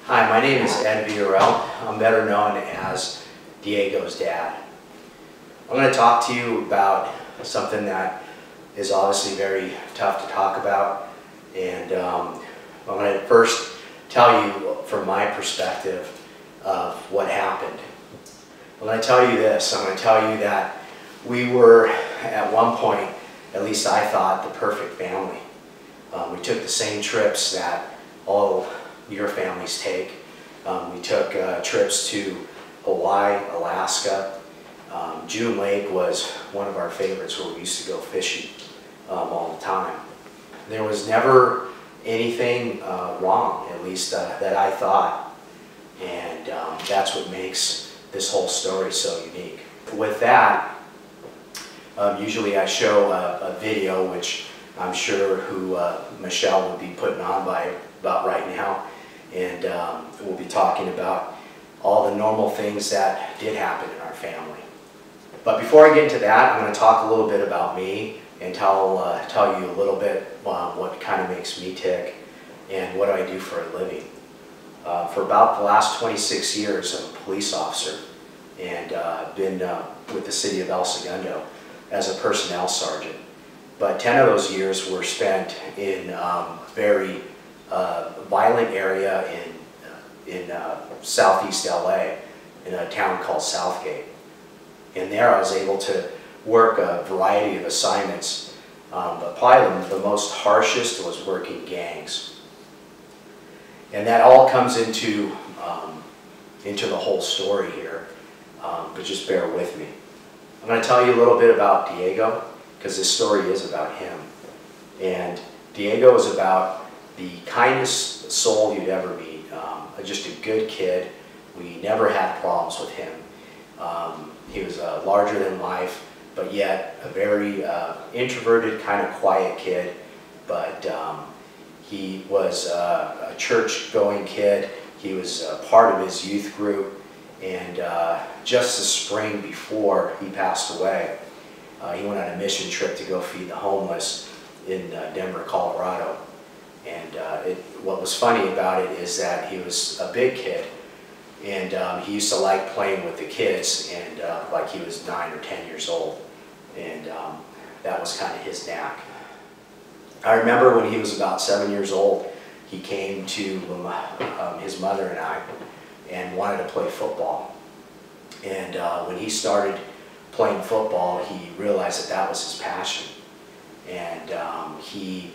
Hi, my name is Ed Villarreal. I'm better known as Diego's dad. I'm going to talk to you about something that is obviously very tough to talk about, and I'm going to first tell you from my perspective of what happened. I'm going to tell you this. I'm going to tell you that we were, at one point, at least I thought, the perfect family. We took the same trips that all your families take. We took trips to Hawaii, Alaska. June Lake was one of our favorites where we used to go fishing all the time. There was never anything wrong, at least that I thought, and that's what makes this whole story so unique. With that, usually I show a video, which I'm sure who Michelle will be putting on about right now, and we'll be talking about all the normal things that did happen in our family. But before I get into that, I'm going to talk a little bit about me and tell you a little bit what kind of makes me tick and what I do for a living. For about the last 26 years, I'm a police officer, and been with the city of El Segundo as a personnel sergeant. But 10 of those years were spent in a very violent area in southeast LA, in a town called Southgate. And there I was able to work a variety of assignments, but probably the most harshest was working gangs. And that all comes into the whole story here, but just bear with me. I'm going to tell you a little bit about Diego, because this story is about him. And Diego is about the kindest soul you'd ever meet. Just a good kid. We never had problems with him. He was larger than life, but yet a very introverted, kind of quiet kid. But he was a church-going kid. He was part of his youth group. And just the spring before he passed away, he went on a mission trip to go feed the homeless in Denver, Colorado. And what was funny about it is that he was a big kid, and he used to like playing with the kids, and like he was 9 or 10 years old, and that was kind of his knack. I remember when he was about 7 years old, he came to his mother and I and wanted to play football. And when he started playing football, he realized that that was his passion, and he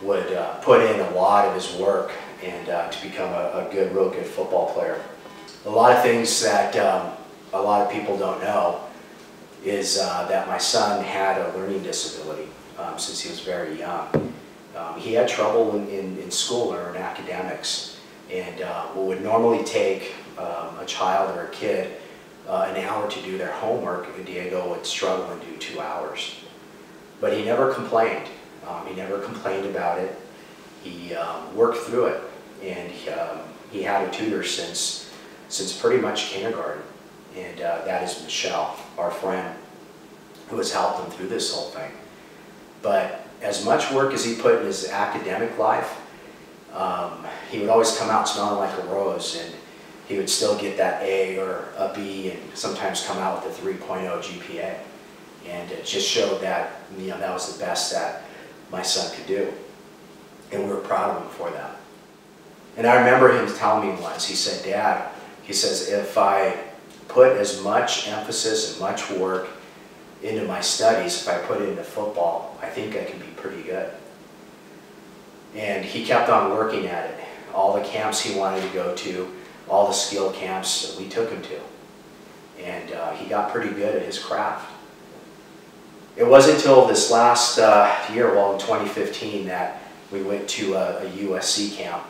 would put in a lot of his work and to become a real good football player. A lot of things that a lot of people don't know is that my son had a learning disability since he was very young. He had trouble in school or in academics, and what would normally take a child or a kid an hour to do their homework, Diego would struggle and do 2 hours. But he never complained. He never complained about it. He worked through it, and he had a tutor since pretty much kindergarten, and that is Michelle, our friend, who has helped him through this whole thing. But as much work as he put in his academic life, he would always come out smelling like a rose, and he would still get that A or a B, and sometimes come out with a 3.0 GPA. And it just showed that, you know, that was the best that my son could do, and we were proud of him for that. And I remember him telling me once, he said, "Dad," he says, "if I put as much emphasis and much work into my studies, if I put it into football, I think I can be pretty good." And he kept on working at it. All the camps he wanted to go to, all the skill camps that we took him to, and he got pretty good at his craft. It wasn't until this last year, well, in 2015, that we went to a USC camp,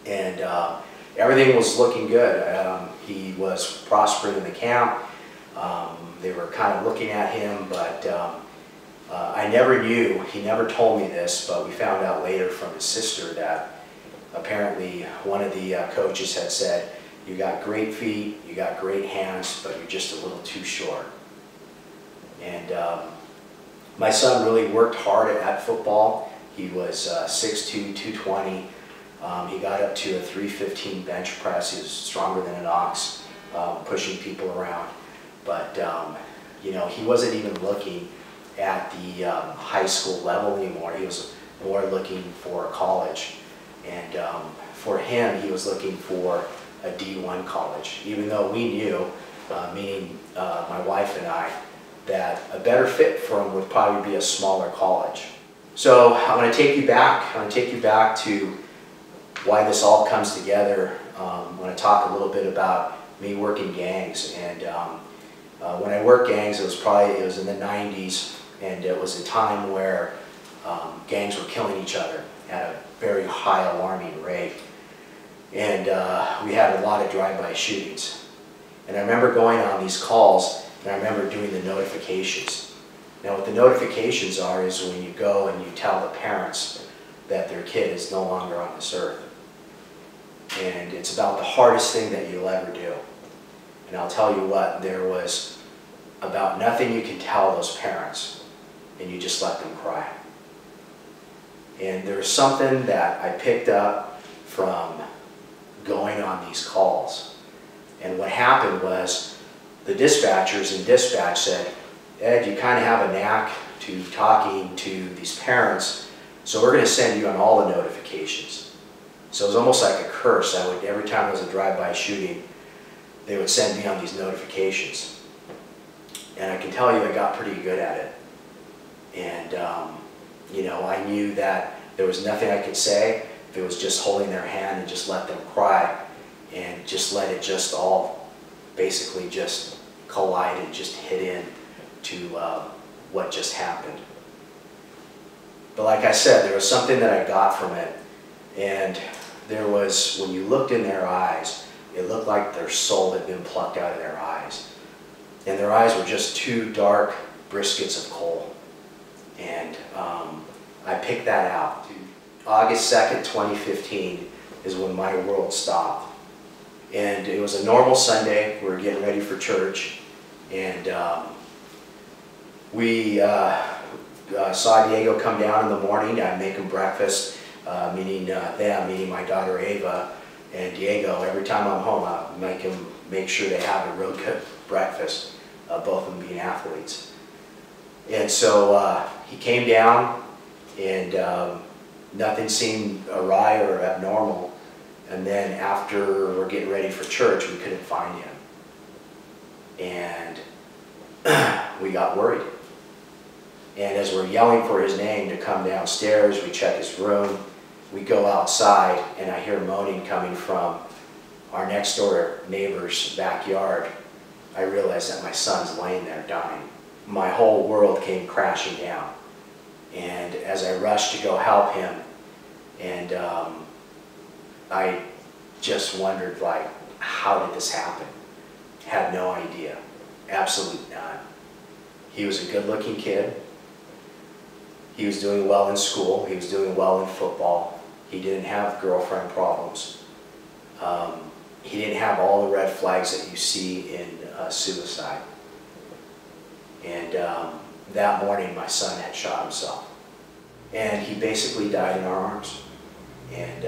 and everything was looking good. He was prospering in the camp. They were kind of looking at him, but I never knew, he never told me this, but we found out later from his sister that apparently one of the coaches had said, "You got great feet, you got great hands, but you're just a little too short." And my son really worked hard at football. He was 6'2", 220, He got up to a 315 bench press. He was stronger than an ox, pushing people around. But, you know, he wasn't even looking at the high school level anymore. He was more looking for college. And for him, he was looking for a D1 college, even though we knew, meaning my wife and I, that a better fit for him would probably be a smaller college. So I'm going to take you back. I'm going to take you back to why this all comes together. I'm going to talk a little bit about me working gangs. And when I worked gangs, it was in the 90s, and it was a time where gangs were killing each other at a very high alarming rate. And we had a lot of drive-by shootings. And I remember going on these calls, and I remember doing the notifications. Now what the notifications are is when you go and you tell the parents that their kid is no longer on this earth. And it's about the hardest thing that you'll ever do. And I'll tell you what, there was about nothing you can tell those parents, and you just let them cry. And there's something that I picked up from going on these calls. And what happened was the dispatchers in dispatch said, Ed, you kind of have a knack to talking to these parents, so we're going to send you on all the notifications. So it was almost like a curse. Every time there was a drive-by shooting, they would send me on these notifications. And I can tell you I got pretty good at it. And you know, I knew that there was nothing I could say if it was just holding their hand and just let them cry and just let it just all basically just collide and just hit in to what just happened. But like I said, there was something that I got from it, and there was, when you looked in their eyes, it looked like their soul had been plucked out of their eyes. And their eyes were just two dark briskets of coal. And I picked that out. August 2nd, 2015 is when my world stopped. And it was a normal Sunday. We were getting ready for church. And we saw Diego come down in the morning. I'd make him breakfast, meaning my daughter Ava and Diego. Every time I'm home, I make sure they have a real good breakfast, both of them being athletes. And so he came down, and nothing seemed awry or abnormal. And then after we're getting ready for church, we couldn't find him. And we got worried. And as we're yelling for his name to come downstairs, we check his room, we go outside, and I hear moaning coming from our next door neighbor's backyard. I realize that my son's laying there dying. My whole world came crashing down. And as I rushed to go help him, and I just wondered, like, how did this happen? Had no idea. Absolutely none. He was a good-looking kid. He was doing well in school. He was doing well in football. He didn't have girlfriend problems. He didn't have all the red flags that you see in suicide. And that morning, my son had shot himself. And he basically died in our arms. And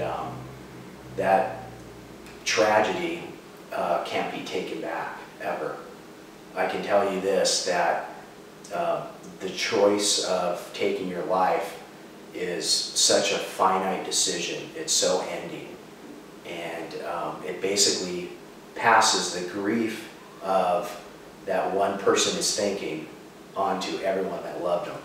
that tragedy can't be taken back, ever. I can tell you this, that the choice of taking your life is such a finite decision. It's so ending. And it basically passes the grief of that one person is thinking onto everyone that loved them.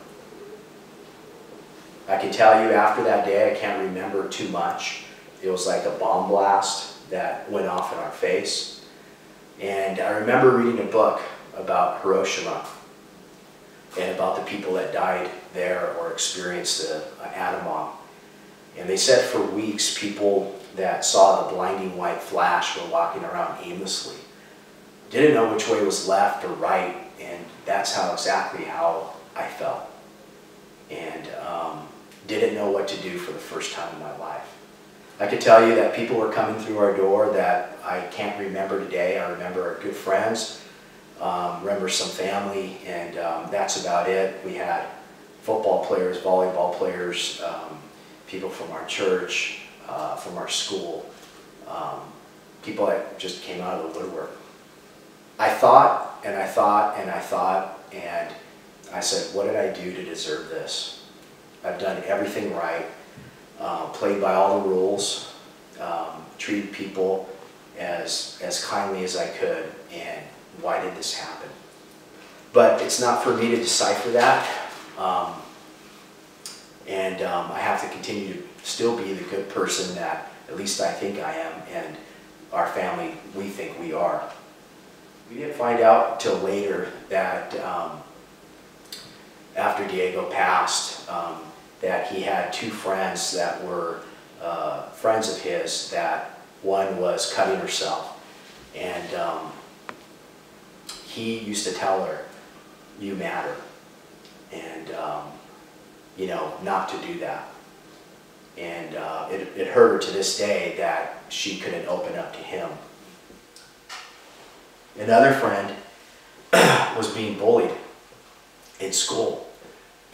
I can tell you after that day, I can't remember too much. It was like a bomb blast that went off in our face. And I remember reading a book about Hiroshima and about the people that died there or experienced the atom bomb. And they said for weeks, people that saw the blinding white flash were walking around aimlessly. Didn't know which way was left or right, and that's exactly how I felt. And didn't know what to do for the first time in my life. I could tell you that people were coming through our door that I can't remember today. I remember our good friends, remember some family, and that's about it. We had football players, volleyball players, people from our church, from our school, people that just came out of the woodwork. I thought and I thought and I thought, and I said, what did I do to deserve this? I've done everything right, played by all the rules, treated people as kindly as I could, and why did this happen? But it's not for me to decipher that, I have to continue to still be the good person that at least I think I am, and our family, we think we are. We didn't find out till later that after Diego passed, that he had two friends that were friends of his, that one was cutting herself, and he used to tell her, you matter, and you know, not to do that. And it hurt her to this day that she couldn't open up to him. Another friend was being bullied in school,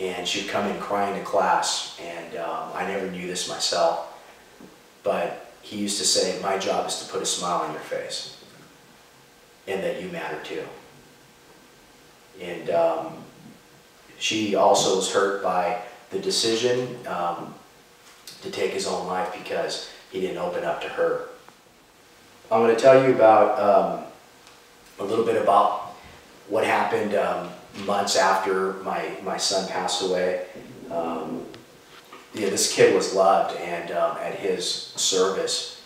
and she'd come in crying to class, and I never knew this myself, but he used to say, my job is to put a smile on your face, and that you matter too. And she also was hurt by the decision to take his own life because he didn't open up to her. I'm going to tell you about a little bit about what happened months after my son passed away. Yeah, this kid was loved, and at his service,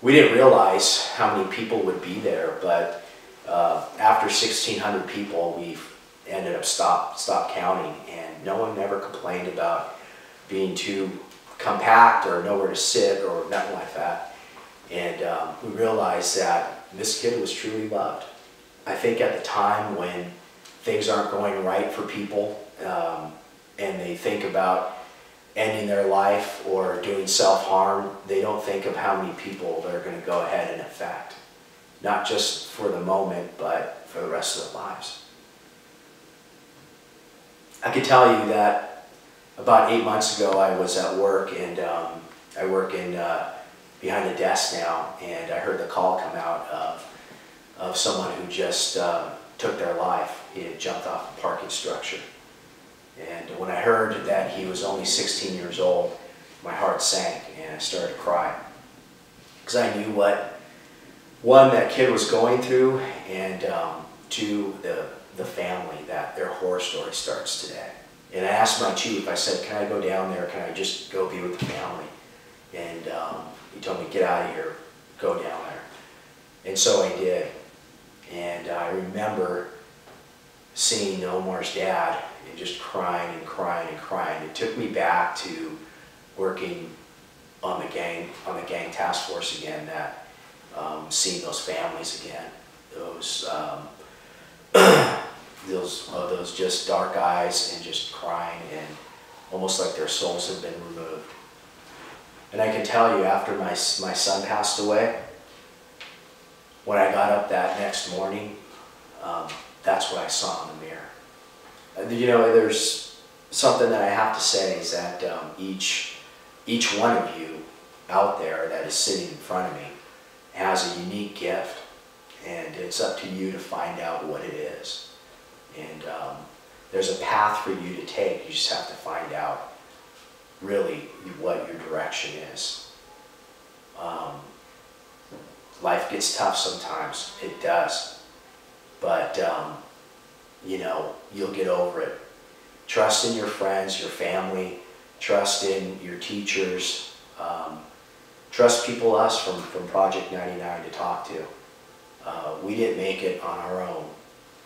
we didn't realize how many people would be there, but after 1,600 people, we ended up stopped counting, and no one ever complained about being too compact or nowhere to sit or nothing like that. And we realized that this kid was truly loved. I think at the time when things aren't going right for people, and they think about ending their life or doing self-harm, they don't think of how many people they're going to go ahead and affect. Not just for the moment, but for the rest of their lives. I can tell you that about 8 months ago I was at work, and I work behind a desk now, and I heard the call come out of someone who just took their life. He had jumped off a parking structure. And when I heard that he was only 16 years old, my heart sank and I started to cry. Because I knew what, one, that kid was going through, and two, the family, that their horror story starts today. And I asked my chief, I said, can I go down there? Can I just go be with the family? And he told me, get out of here, go down there. And so I did. And I remember seeing Omar's dad and just crying and crying and crying. It took me back to working on the gang task force again, that seeing those families again, those just dark eyes and just crying, and almost like their souls had been removed. And I can tell you, after my son passed away, when I got up that next morning, that's what I saw in the mirror. You know, there's something that I have to say, is that each one of you out there that is sitting in front of me has a unique gift, and it's up to you to find out what it is. And there's a path for you to take. You just have to find out really what your direction is. Life gets tough sometimes, it does, but you know, you'll get over it. Trust in your friends, your family, trust in your teachers, trust people, us from Project 99 to talk to. We didn't make it on our own.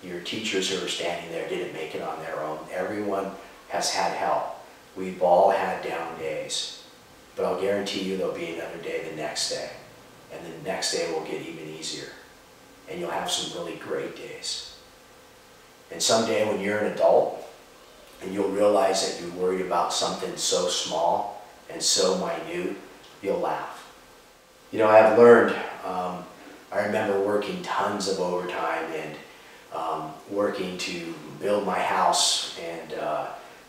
Your teachers who are standing there didn't make it on their own. Everyone has had help. We've all had down days, but I'll guarantee you there'll be another day the next day, and the next day will get even easier, and you'll have some really great days. And someday when you're an adult, and you'll realize that you're worried about something so small and so minute, you'll laugh. You know, I've learned, I remember working tons of overtime and working to build my house and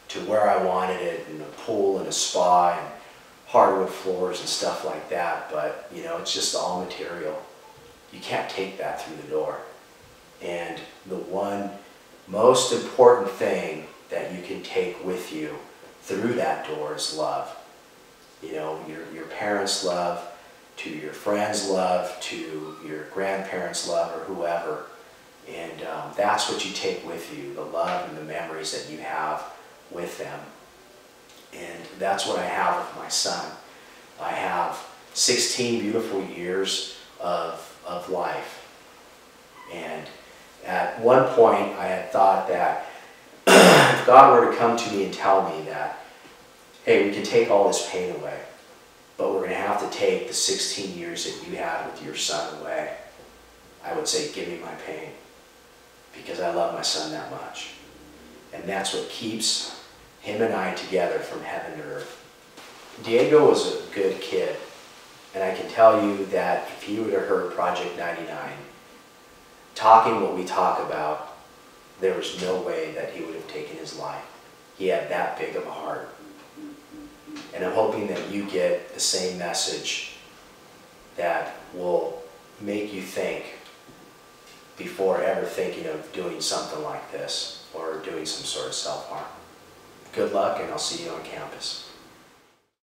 to where I wanted it, and a pool and a spa, and hardwood floors and stuff like that, but you know, it's just all material. You can't take that through the door. And the one most important thing that you can take with you through that door is love. You know, your parents' love, to your friends' love, to your grandparents' love, or whoever. And that's what you take with you, the love and the memories that you have with them. And that's what I have with my son. I have 16 beautiful years of life. And at one point I had thought that if God were to come to me and tell me that, hey, we can take all this pain away, but we're going to have to take the 16 years that you had with your son away, I would say, give me my pain, because I love my son that much. And that's what keeps him and I together from heaven to earth. Diego was a good kid, and I can tell you that if he would have heard Project 99, talking what we talk about, there was no way that he would have taken his life. He had that big of a heart. And I'm hoping that you get the same message that will make you think before ever thinking of doing something like this or doing some sort of self-harm. Good luck, and I'll see you on campus.